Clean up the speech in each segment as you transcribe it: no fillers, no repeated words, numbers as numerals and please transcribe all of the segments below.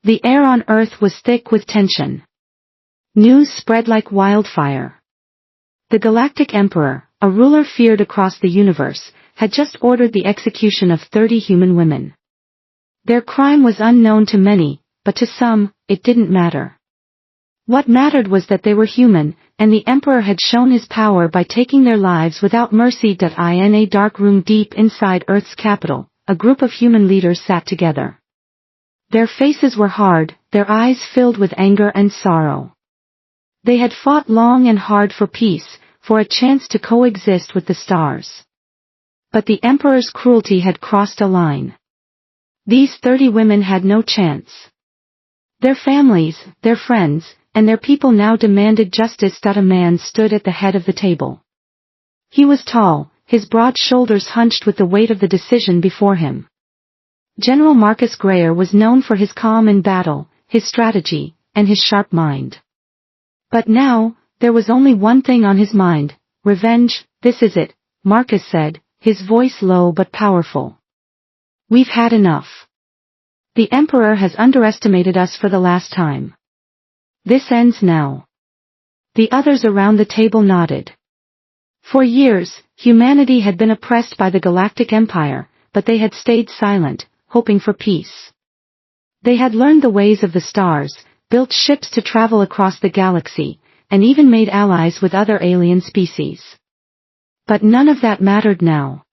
The air on Earth was thick with tension. News spread like wildfire. The Galactic Emperor, a ruler feared across the universe, had just ordered the execution of 30 human women. Their crime was unknown to many, but to some, it didn't matter. What mattered was that they were human, and the Emperor had shown his power by taking their lives without mercy. In a dark room deep inside Earth's capital, a group of human leaders sat together. Their faces were hard, their eyes filled with anger and sorrow. They had fought long and hard for peace, for a chance to coexist with the stars. But the Emperor's cruelty had crossed a line. These 30 women had no chance. Their families, their friends, and their people now demanded justice. A man stood at the head of the table. He was tall, his broad shoulders hunched with the weight of the decision before him. General Marcus Grayer was known for his calm in battle, his strategy, and his sharp mind. But now, there was only one thing on his mind: revenge. This is it, Marcus said, his voice low but powerful. We've had enough. The Emperor has underestimated us for the last time. This ends now. The others around the table nodded. For years, humanity had been oppressed by the Galactic Empire, but they had stayed silent, hoping for peace. They had learned the ways of the stars, built ships to travel across the galaxy, and even made allies with other alien species. But none of that mattered now.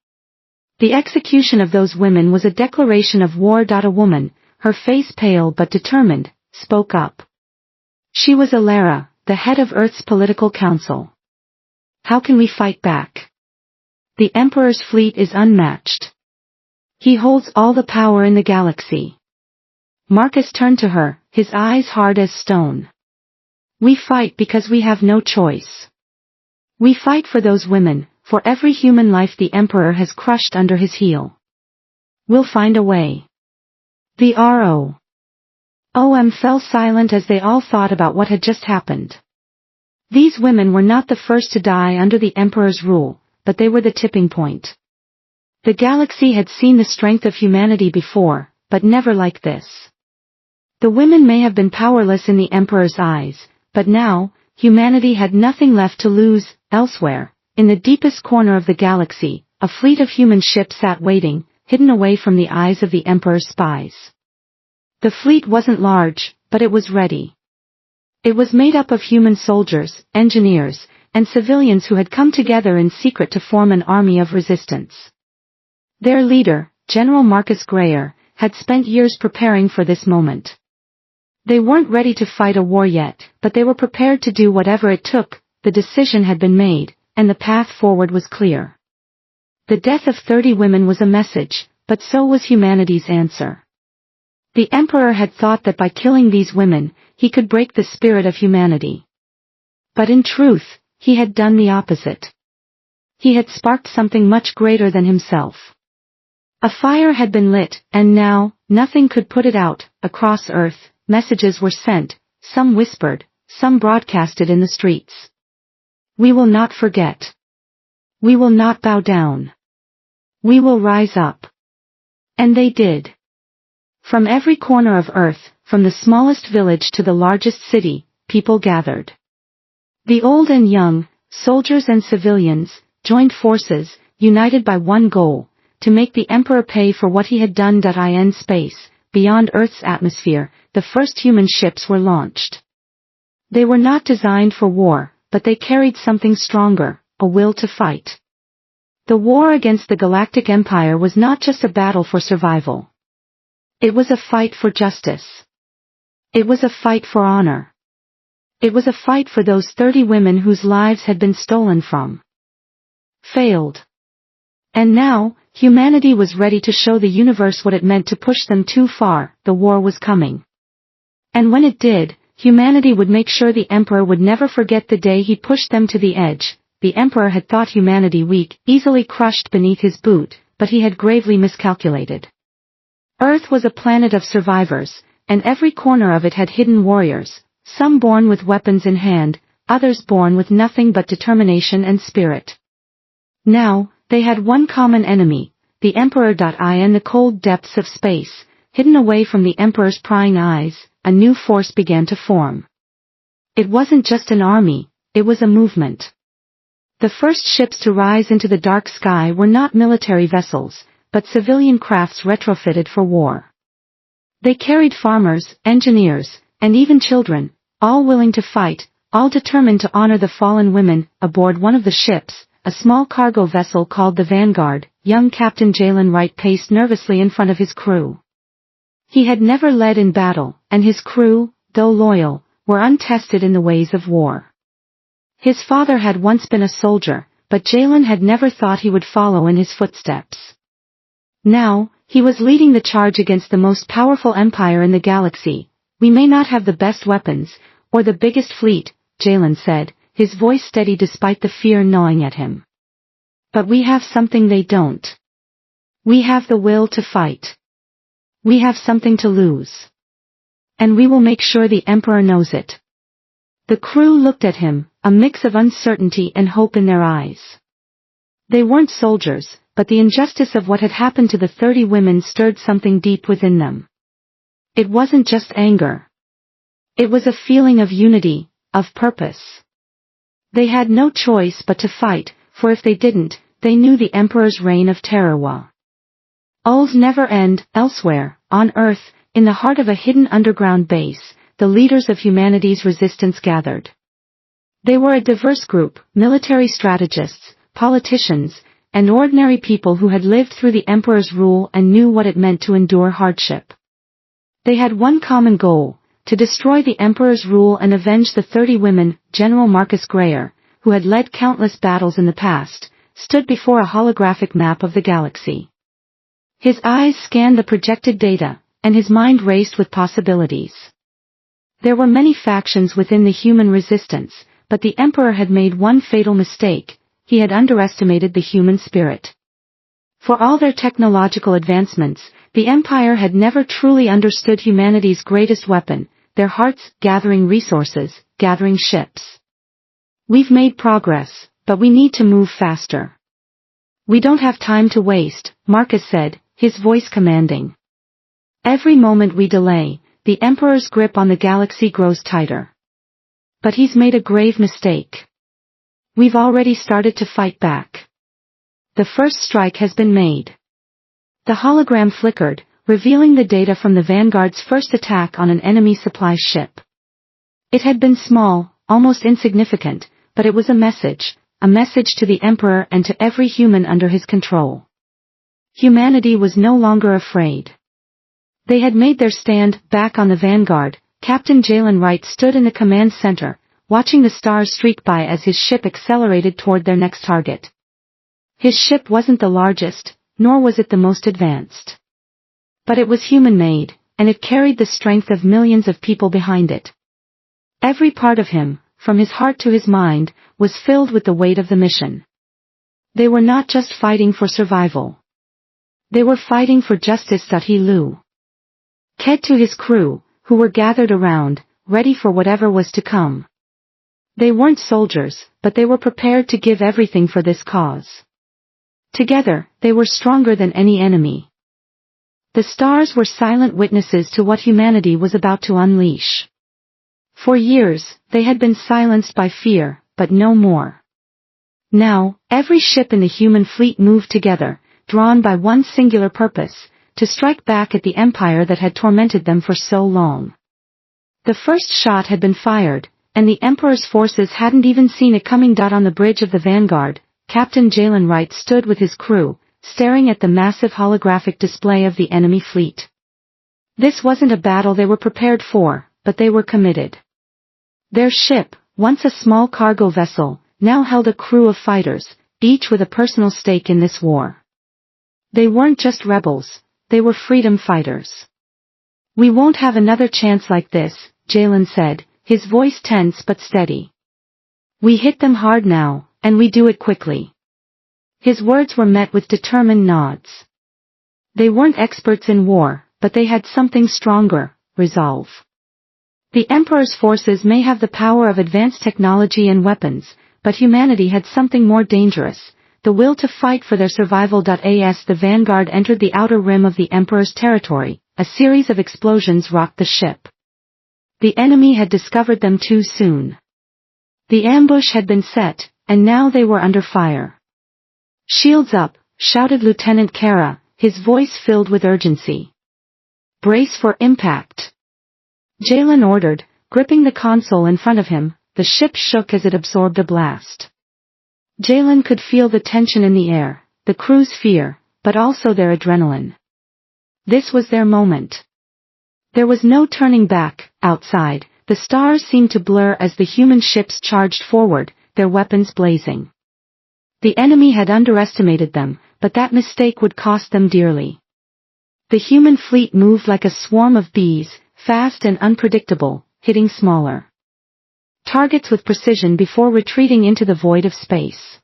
The execution of those women was a declaration of war. A woman, her face pale but determined, spoke up. She was Alara, the head of Earth's political council. How can we fight back? The Emperor's fleet is unmatched. He holds all the power in the galaxy. Marcus turned to her, his eyes hard as stone. We fight because we have no choice. We fight for those women, for every human life the Emperor has crushed under his heel. We'll find a way. The ROM fell silent as they all thought about what had just happened. These women were not the first to die under the Emperor's rule, but they were the tipping point. The galaxy had seen the strength of humanity before, but never like this. The women may have been powerless in the Emperor's eyes, but now, humanity had nothing left to lose. Elsewhere, in the deepest corner of the galaxy, a fleet of human ships sat waiting, hidden away from the eyes of the Emperor's spies. The fleet wasn't large, but it was ready. It was made up of human soldiers, engineers, and civilians who had come together in secret to form an army of resistance. Their leader, General Marcus Grayer, had spent years preparing for this moment. They weren't ready to fight a war yet, but they were prepared to do whatever it took. The decision had been made, and the path forward was clear. The death of 30 women was a message, but so was humanity's answer. The Emperor had thought that by killing these women, he could break the spirit of humanity. But in truth, he had done the opposite. He had sparked something much greater than himself. A fire had been lit, and now, nothing could put it out. Across Earth, messages were sent, some whispered, some broadcasted in the streets. We will not forget. We will not bow down. We will rise up. And they did. From every corner of Earth, from the smallest village to the largest city, people gathered. The old and young, soldiers and civilians, joined forces, united by one goal: to make the Emperor pay for what he had done. In space, beyond Earth's atmosphere, the first human ships were launched. They were not designed for war, but they carried something stronger: a will to fight. The war against the Galactic Empire was not just a battle for survival. It was a fight for justice. It was a fight for honor. It was a fight for those 30 women whose lives had been stolen from. Failed. And now, humanity was ready to show the universe what it meant to push them too far. The war was coming. And when it did, humanity would make sure the Emperor would never forget the day he pushed them to the edge. The Emperor had thought humanity weak, easily crushed beneath his boot, but he had gravely miscalculated. Earth was a planet of survivors, and every corner of it had hidden warriors, some born with weapons in hand, others born with nothing but determination and spirit. Now, they had one common enemy, the Emperor. In the cold depths of space, hidden away from the Emperor's prying eyes, a new force began to form. It wasn't just an army, it was a movement. The first ships to rise into the dark sky were not military vessels, but civilian crafts retrofitted for war. They carried farmers, engineers, and even children, all willing to fight, all determined to honor the fallen women. Aboard one of the ships, a small cargo vessel called the Vanguard, young Captain Jalen Wright paced nervously in front of his crew. He had never led in battle, and his crew, though loyal, were untested in the ways of war. His father had once been a soldier, but Jalen had never thought he would follow in his footsteps. Now, he was leading the charge against the most powerful empire in the galaxy. We may not have the best weapons, or the biggest fleet, Jalen said, his voice steady despite the fear gnawing at him. But we have something they don't. We have the will to fight. We have something to lose. And we will make sure the Emperor knows it. The crew looked at him, a mix of uncertainty and hope in their eyes. They weren't soldiers, but the injustice of what had happened to the 30 women stirred something deep within them. It wasn't just anger. It was a feeling of unity, of purpose. They had no choice but to fight, for if they didn't, they knew the Emperor's reign of terror would never end. Elsewhere, on Earth, in the heart of a hidden underground base, the leaders of humanity's resistance gathered. They were a diverse group, military strategists, politicians, and ordinary people who had lived through the Emperor's rule and knew what it meant to endure hardship. They had one common goal: to destroy the Emperor's rule and avenge the 30 women. General Marcus Grayer, who had led countless battles in the past, stood before a holographic map of the galaxy. His eyes scanned the projected data, and his mind raced with possibilities. There were many factions within the human resistance, but the Emperor had made one fatal mistake: he had underestimated the human spirit. For all their technological advancements, the Empire had never truly understood humanity's greatest weapon, their hearts. Gathering resources, gathering ships. We've made progress, but we need to move faster. We don't have time to waste, Marcus said, his voice commanding. Every moment we delay, the Emperor's grip on the galaxy grows tighter. But he's made a grave mistake. We've already started to fight back. The first strike has been made. The hologram flickered, revealing the data from the Vanguard's first attack on an enemy supply ship. It had been small, almost insignificant, but it was a message to the Emperor and to every human under his control. Humanity was no longer afraid. They had made their stand. Back on the Vanguard, Captain Jalen Wright stood in the command center, watching the stars streak by as his ship accelerated toward their next target. His ship wasn't the largest, nor was it the most advanced. But it was human-made, and it carried the strength of millions of people behind it. Every part of him, from his heart to his mind, was filled with the weight of the mission. They were not just fighting for survival. They were fighting for justice. He Lu. Said to his crew, who were gathered around, ready for whatever was to come. They weren't soldiers, but they were prepared to give everything for this cause. Together, they were stronger than any enemy. The stars were silent witnesses to what humanity was about to unleash. For years, they had been silenced by fear, but no more. Now, every ship in the human fleet moved together, drawn by one singular purpose: to strike back at the empire that had tormented them for so long. The first shot had been fired, and the Emperor's forces hadn't even seen it coming. On the bridge of the Vanguard, Captain Jalen Wright stood with his crew, staring at the massive holographic display of the enemy fleet. This wasn't a battle they were prepared for, but they were committed. Their ship, once a small cargo vessel, now held a crew of fighters, each with a personal stake in this war. They weren't just rebels, they were freedom fighters. "We won't have another chance like this," Jalen said, his voice tense but steady. "We hit them hard now, and we do it quickly." His words were met with determined nods. They weren't experts in war, but they had something stronger: resolve. The Emperor's forces may have the power of advanced technology and weapons, but humanity had something more dangerous: the will to fight for their survival. As the Vanguard entered the outer rim of the Emperor's territory, a series of explosions rocked the ship. The enemy had discovered them too soon. The ambush had been set, and now they were under fire. "Shields up," shouted Lieutenant Kara, his voice filled with urgency. "Brace for impact," Jalen ordered, gripping the console in front of him. The ship shook as it absorbed a blast. Jalen could feel the tension in the air, the crew's fear, but also their adrenaline. This was their moment. There was no turning back. Outside, the stars seemed to blur as the human ships charged forward, their weapons blazing. The enemy had underestimated them, but that mistake would cost them dearly. The human fleet moved like a swarm of bees, fast and unpredictable, hitting smaller targets with precision before retreating into the void of space.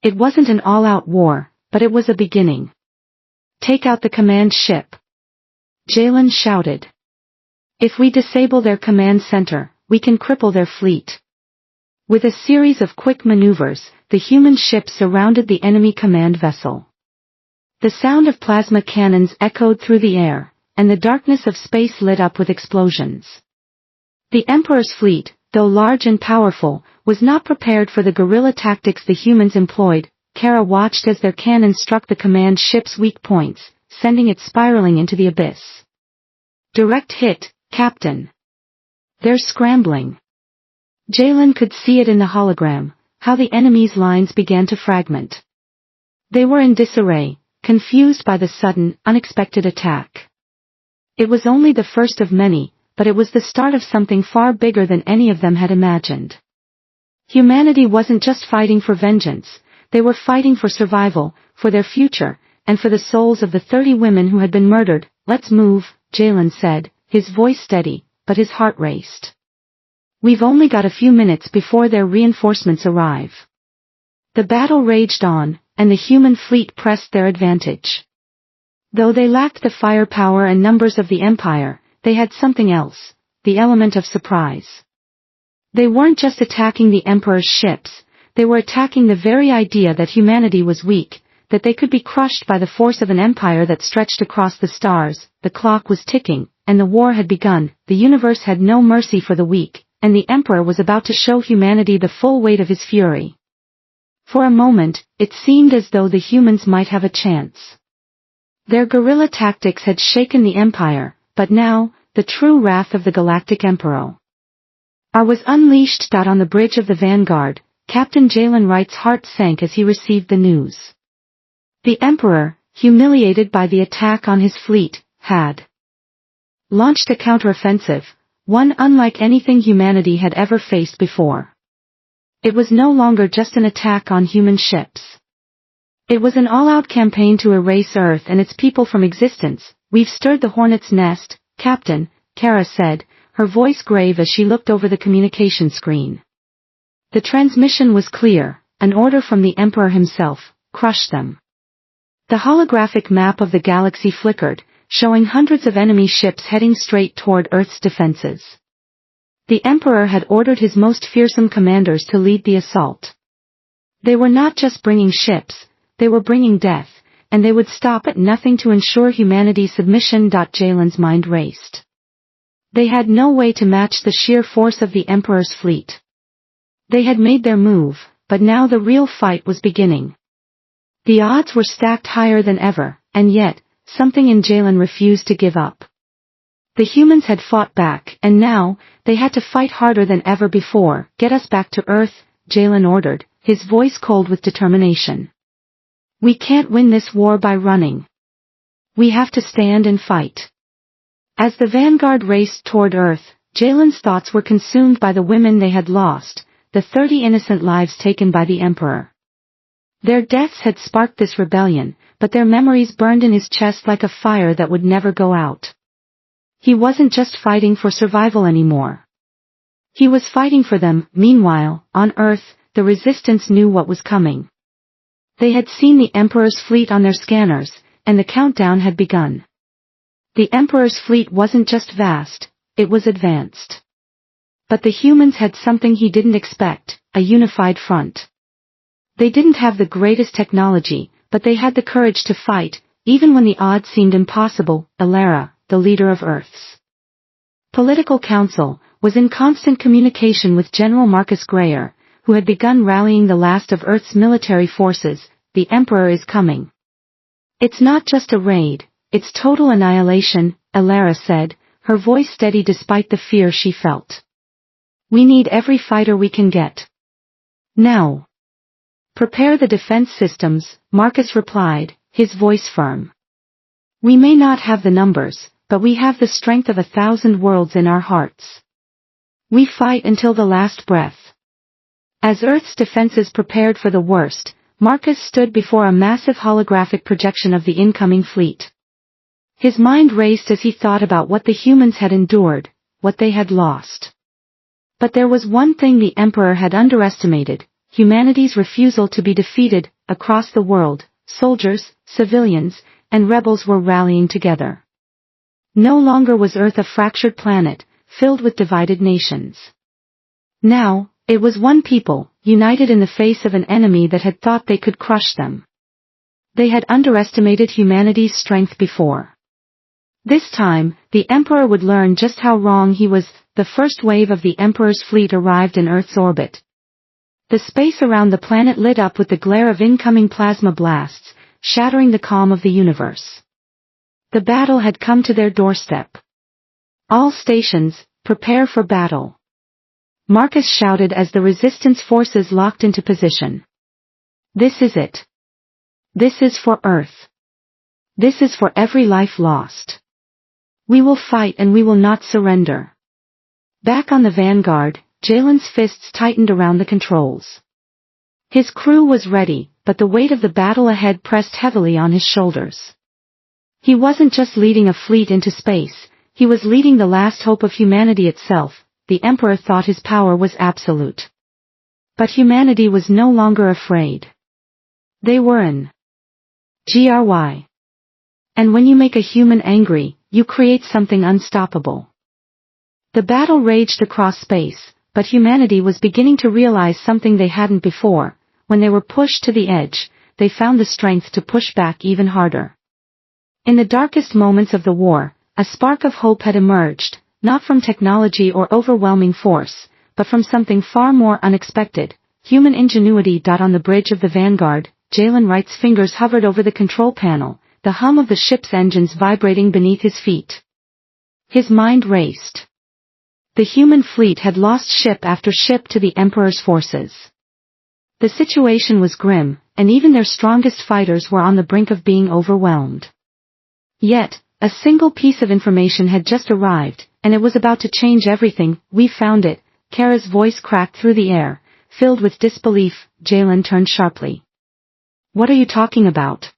It wasn't an all-out war, but it was a beginning. "Take out the command ship," Jalen shouted. "If we disable their command center, we can cripple their fleet." With a series of quick maneuvers, the human ship surrounded the enemy command vessel. The sound of plasma cannons echoed through the air, and the darkness of space lit up with explosions. The Emperor's fleet, though large and powerful, was not prepared for the guerrilla tactics the humans employed. Kara watched as their cannons struck the command ship's weak points, sending it spiraling into the abyss. "Direct hit, Captain. They're scrambling." Jalen could see it in the hologram, how the enemy's lines began to fragment. They were in disarray, confused by the sudden, unexpected attack. It was only the first of many, but it was the start of something far bigger than any of them had imagined. Humanity wasn't just fighting for vengeance, they were fighting for survival, for their future, and for the souls of the 30 women who had been murdered. "Let's move," Jalen said, his voice steady, but his heart raced. "We've only got a few minutes before their reinforcements arrive." The battle raged on, and the human fleet pressed their advantage. Though they lacked the firepower and numbers of the Empire, they had something else, the element of surprise. They weren't just attacking the Emperor's ships, they were attacking the very idea that humanity was weak, that they could be crushed by the force of an empire that stretched across the stars. The clock was ticking, and the war had begun. The universe had no mercy for the weak, and the Emperor was about to show humanity the full weight of his fury. For a moment, it seemed as though the humans might have a chance. Their guerrilla tactics had shaken the Empire, but now, the true wrath of the Galactic Emperor was unleashed. On the bridge of the Vanguard, Captain Jalen Wright's heart sank as he received the news. The Emperor, humiliated by the attack on his fleet, had launched a counteroffensive, one unlike anything humanity had ever faced before. It was no longer just an attack on human ships. It was an all-out campaign to erase Earth and its people from existence. "We've stirred the hornet's nest, Captain," Kara said, her voice grave as she looked over the communication screen. The transmission was clear, an order from the Emperor himself: crush them. The holographic map of the galaxy flickered, showing hundreds of enemy ships heading straight toward Earth's defenses. The Emperor had ordered his most fearsome commanders to lead the assault. They were not just bringing ships, they were bringing death, and they would stop at nothing to ensure humanity's submission. Jalen's mind raced. They had no way to match the sheer force of the Emperor's fleet. They had made their move, but now the real fight was beginning. The odds were stacked higher than ever, and yet, something in Jalen refused to give up. The humans had fought back, and now, they had to fight harder than ever before. "Get us back to Earth," Jalen ordered, his voice cold with determination. "We can't win this war by running. We have to stand and fight." As the Vanguard raced toward Earth, Jalen's thoughts were consumed by the women they had lost, the 30 innocent lives taken by the Emperor. Their deaths had sparked this rebellion, but their memories burned in his chest like a fire that would never go out. He wasn't just fighting for survival anymore. He was fighting for them. Meanwhile, on Earth, the Resistance knew what was coming. They had seen the Emperor's fleet on their scanners, and the countdown had begun. The Emperor's fleet wasn't just vast, it was advanced. But the humans had something he didn't expect: a unified front. They didn't have the greatest technology, but they had the courage to fight, even when the odds seemed impossible. "Alara," the leader of Earth's political council, was in constant communication with General Marcus Grayer, who had begun rallying the last of Earth's military forces. The Emperor is coming. It's not just a raid, it's total annihilation, Elara said, her voice steady despite the fear she felt. We need every fighter we can get. Now. Prepare the defense systems, Marcus replied, his voice firm. We may not have the numbers, but we have the strength of 1,000 worlds in our hearts. We fight until the last breath. As Earth's defenses prepared for the worst, Marcus stood before a massive holographic projection of the incoming fleet. His mind raced as he thought about what the humans had endured, what they had lost. But there was one thing the Emperor had underestimated: humanity's refusal to be defeated. Across the world, soldiers, civilians, and rebels were rallying together. No longer was Earth a fractured planet, filled with divided nations. Now, it was one people, united in the face of an enemy that had thought they could crush them. They had underestimated humanity's strength before. This time, the Emperor would learn just how wrong he was. The first wave of the Emperor's fleet arrived in Earth's orbit. The space around the planet lit up with the glare of incoming plasma blasts, shattering the calm of the universe. The battle had come to their doorstep. All stations, prepare for battle. Marcus shouted as the resistance forces locked into position. This is it. This is for Earth. This is for every life lost. We will fight and we will not surrender. Back on the Vanguard, Jalen's fists tightened around the controls. His crew was ready, but the weight of the battle ahead pressed heavily on his shoulders. He wasn't just leading a fleet into space, he was leading the last hope of humanity itself. The Emperor thought his power was absolute. But humanity was no longer afraid. They were in GRY. And when you make a human angry, you create something unstoppable. The battle raged across space, but humanity was beginning to realize something they hadn't before. When they were pushed to the edge, they found the strength to push back even harder. In the darkest moments of the war, a spark of hope had emerged, not from technology or overwhelming force, but from something far more unexpected: human ingenuity. On the bridge of the Vanguard, Jalen Wright's fingers hovered over the control panel, the hum of the ship's engines vibrating beneath his feet. His mind raced. The human fleet had lost ship after ship to the Emperor's forces. The situation was grim, and even their strongest fighters were on the brink of being overwhelmed. Yet, a single piece of information had just arrived, and it was about to change everything. We found it. Kara's voice cracked through the air, filled with disbelief. Jalen turned sharply. What are you talking about?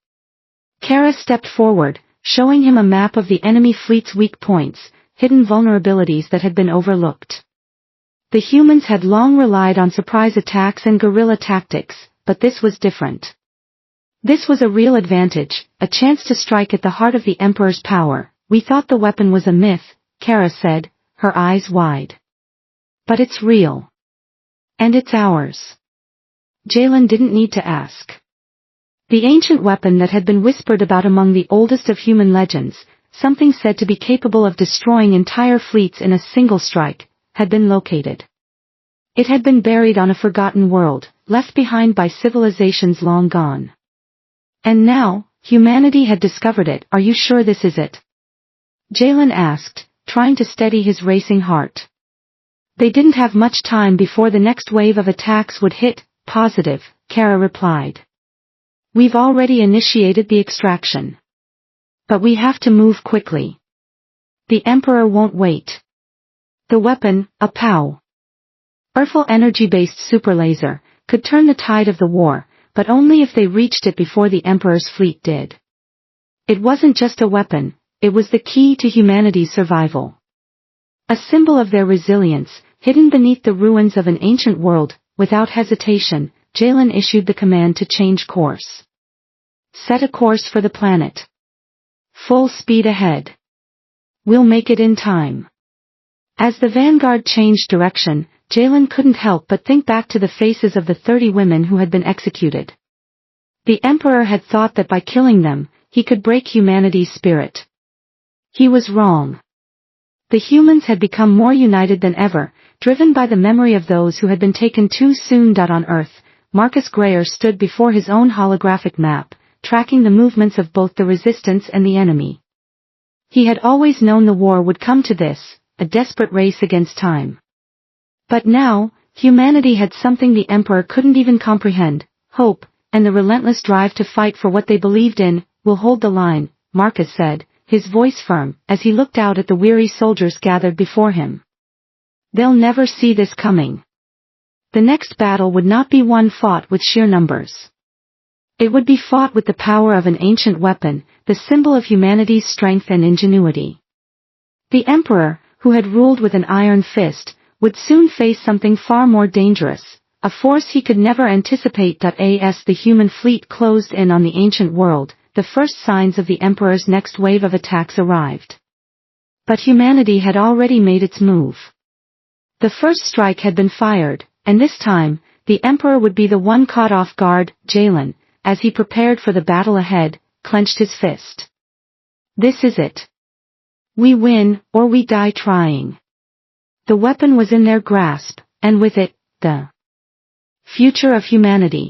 Kara stepped forward, showing him a map of the enemy fleet's weak points, hidden vulnerabilities that had been overlooked. The humans had long relied on surprise attacks and guerrilla tactics, but this was different. This was a real advantage, a chance to strike at the heart of the Emperor's power. We thought the weapon was a myth, Kara said, her eyes wide. But it's real. And it's ours. Jalen didn't need to ask. The ancient weapon that had been whispered about among the oldest of human legends, something said to be capable of destroying entire fleets in a single strike, had been located. It had been buried on a forgotten world, left behind by civilizations long gone. And now, humanity had discovered it. Are you sure this is it? Jalen asked, trying to steady his racing heart. They didn't have much time before the next wave of attacks would hit. Positive, Kara replied. We've already initiated the extraction. But we have to move quickly. The Emperor won't wait. The weapon, a POW. Powerful energy-based superlaser, could turn the tide of the war, but only if they reached it before the Emperor's fleet did. It wasn't just a weapon, it was the key to humanity's survival. A symbol of their resilience, hidden beneath the ruins of an ancient world. Without hesitation, Jalen issued the command to change course. Set a course for the planet. Full speed ahead. We'll make it in time. As the Vanguard changed direction, Jalen couldn't help but think back to the faces of the 30 women who had been executed. The Emperor had thought that by killing them, he could break humanity's spirit. He was wrong. The humans had become more united than ever, driven by the memory of those who had been taken too soon. On Earth, Marcus Grayer stood before his own holographic map, tracking the movements of both the resistance and the enemy. He had always known the war would come to this, a desperate race against time. But now, humanity had something the Emperor couldn't even comprehend: hope, and the relentless drive to fight for what they believed in. "We'll hold the line," Marcus said, his voice firm, as he looked out at the weary soldiers gathered before him. "They'll never see this coming. The next battle would not be one fought with sheer numbers. It would be fought with the power of an ancient weapon, the symbol of humanity's strength and ingenuity." The Emperor, who had ruled with an iron fist, would soon face something far more dangerous, a force he could never anticipate. As the human fleet closed in on the ancient world, the first signs of the Emperor's next wave of attacks arrived. But humanity had already made its move. The first strike had been fired, and this time, the Emperor would be the one caught off guard. Jalen, as he prepared for the battle ahead, clenched his fist. "This is it. We win, or we die trying." The weapon was in their grasp, and with it, the future of humanity.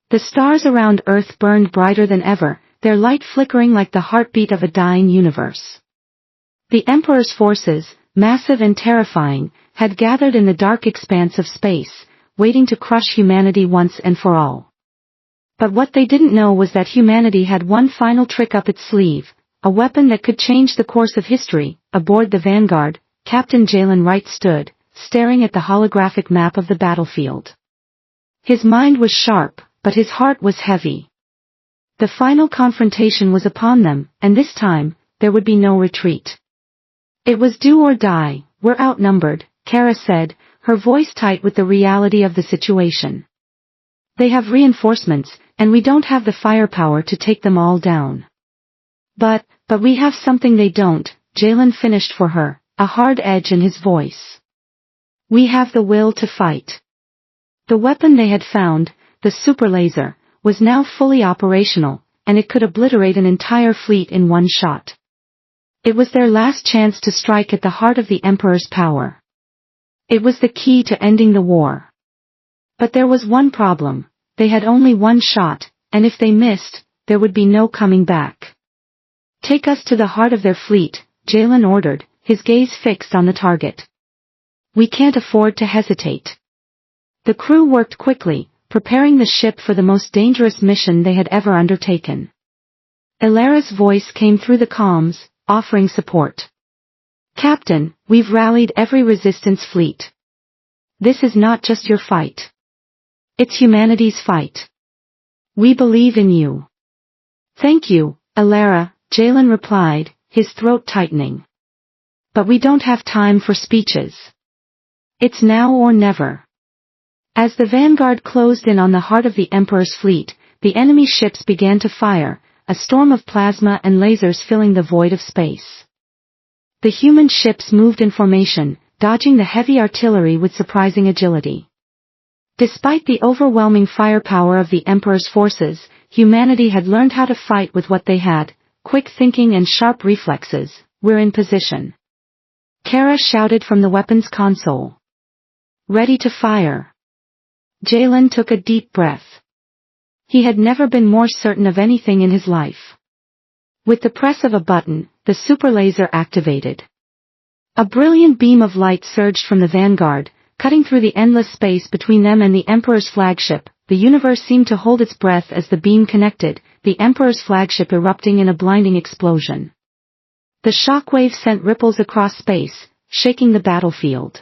The stars around Earth burned brighter than ever, their light flickering like the heartbeat of a dying universe. The Emperor's forces, massive and terrifying, had gathered in the dark expanse of space, waiting to crush humanity once and for all. But what they didn't know was that humanity had one final trick up its sleeve, a weapon that could change the course of history. Aboard the Vanguard, Captain Jalen Wright stood, staring at the holographic map of the battlefield. His mind was sharp, but his heart was heavy. The final confrontation was upon them, and this time, there would be no retreat. "It was do or die. We're outnumbered," Kara said, her voice tight with the reality of the situation. "They have reinforcements, and we don't have the firepower to take them all down." But we have something they don't," Jalen finished for her, a hard edge in his voice. "We have the will to fight." The weapon they had found, the super laser, was now fully operational, and it could obliterate an entire fleet in one shot. It was their last chance to strike at the heart of the Emperor's power. It was the key to ending the war. But there was one problem: they had only one shot, and if they missed, there would be no coming back. "Take us to the heart of their fleet," Jalen ordered, his gaze fixed on the target. "We can't afford to hesitate." The crew worked quickly, preparing the ship for the most dangerous mission they had ever undertaken. Ilara's voice came through the comms, offering support. "Captain, we've rallied every resistance fleet. This is not just your fight. It's humanity's fight. We believe in you." "Thank you, Ilara," Jalen replied, his throat tightening. "But we don't have time for speeches. It's now or never." As the Vanguard closed in on the heart of the Emperor's fleet, the enemy ships began to fire, a storm of plasma and lasers filling the void of space. The human ships moved in formation, dodging the heavy artillery with surprising agility. Despite the overwhelming firepower of the Emperor's forces, humanity had learned how to fight with what they had: quick thinking and sharp reflexes. "We're in position," Kara shouted from the weapons console. "Ready to fire." Jalen took a deep breath. He had never been more certain of anything in his life. With the press of a button, the super laser activated. A brilliant beam of light surged from the Vanguard, cutting through the endless space between them and the Emperor's flagship. The universe seemed to hold its breath as the beam connected, the Emperor's flagship erupting in a blinding explosion. The shockwave sent ripples across space, shaking the battlefield.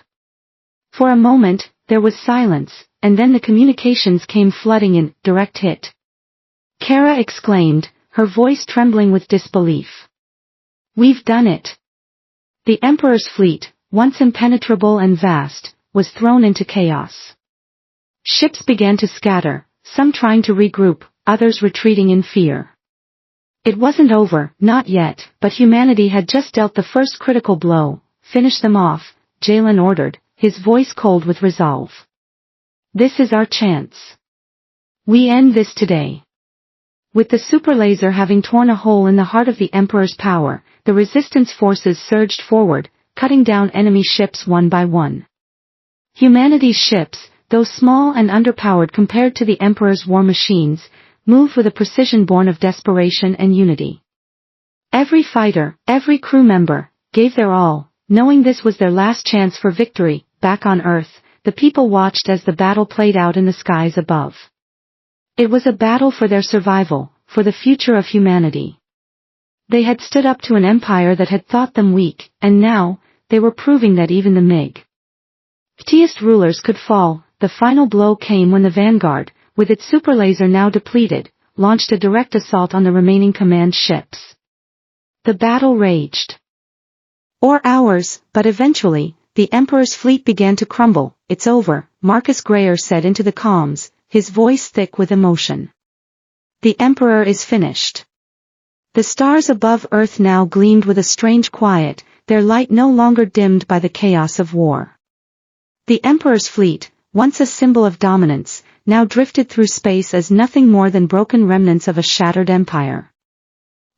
For a moment, there was silence, and then the communications came flooding in. "Direct hit," Kara exclaimed, her voice trembling with disbelief. "We've done it." The Emperor's fleet, once impenetrable and vast, was thrown into chaos. Ships began to scatter, some trying to regroup, others retreating in fear. It wasn't over, not yet, but humanity had just dealt the first critical blow. "Finish them off," Jalen ordered, his voice cold with resolve. "This is our chance. We end this today." With the super laser having torn a hole in the heart of the Emperor's power, the resistance forces surged forward, cutting down enemy ships one by one. Humanity's ships, though small and underpowered compared to the Emperor's war machines, moved with a precision born of desperation and unity. Every fighter, every crew member, gave their all, knowing this was their last chance for victory. Back on Earth, the people watched as the battle played out in the skies above. It was a battle for their survival, for the future of humanity. They had stood up to an empire that had thought them weak, and now, they were proving that even the mightiest rulers could fall. The final blow came when the Vanguard, with its superlaser now depleted, launched a direct assault on the remaining command ships. The battle raged for hours, but eventually, the Emperor's fleet began to crumble. "It's over," Marcus Grayer said into the comms, his voice thick with emotion. "The Emperor is finished." The stars above Earth now gleamed with a strange quiet, their light no longer dimmed by the chaos of war. The Emperor's fleet, once a symbol of dominance, now drifted through space as nothing more than broken remnants of a shattered empire.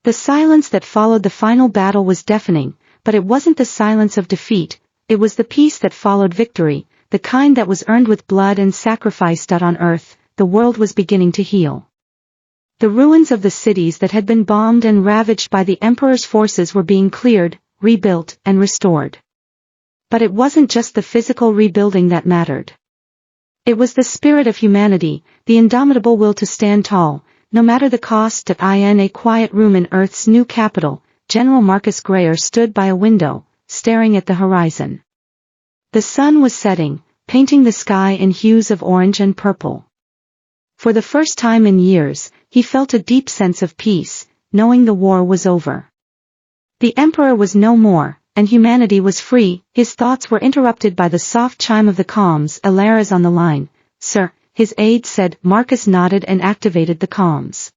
The silence that followed the final battle was deafening, but it wasn't the silence of defeat, it was the peace that followed victory, the kind that was earned with blood and sacrifice. On Earth, the world was beginning to heal. The ruins of the cities that had been bombed and ravaged by the Emperor's forces were being cleared, rebuilt, and restored. But it wasn't just the physical rebuilding that mattered. It was the spirit of humanity, the indomitable will to stand tall, no matter the cost. In a quiet room in Earth's new capital, General Marcus Grayer stood by a window, staring at the horizon. The sun was setting, painting the sky in hues of orange and purple. For the first time in years, he felt a deep sense of peace, knowing the war was over. The Emperor was no more, and humanity was free. His thoughts were interrupted by the soft chime of the comms. "Alara's on the line, sir," his aide said. Marcus nodded and activated the comms.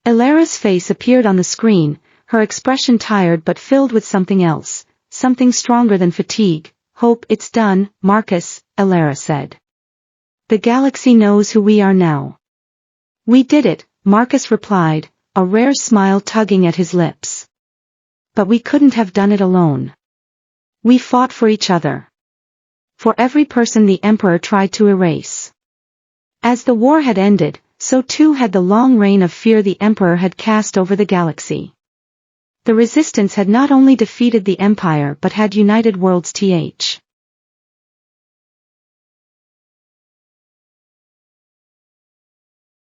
Alara's face appeared on the screen, her expression tired but filled with something else, something stronger than fatigue. "Hope it's done, Marcus," Alara said. "The galaxy knows who we are now." "We did it," Marcus replied, a rare smile tugging at his lips. "But we couldn't have done it alone. We fought for each other. For every person the Emperor tried to erase." As the war had ended, so too had the long reign of fear the Emperor had cast over the galaxy. The Resistance had not only defeated the Empire but had united worlds.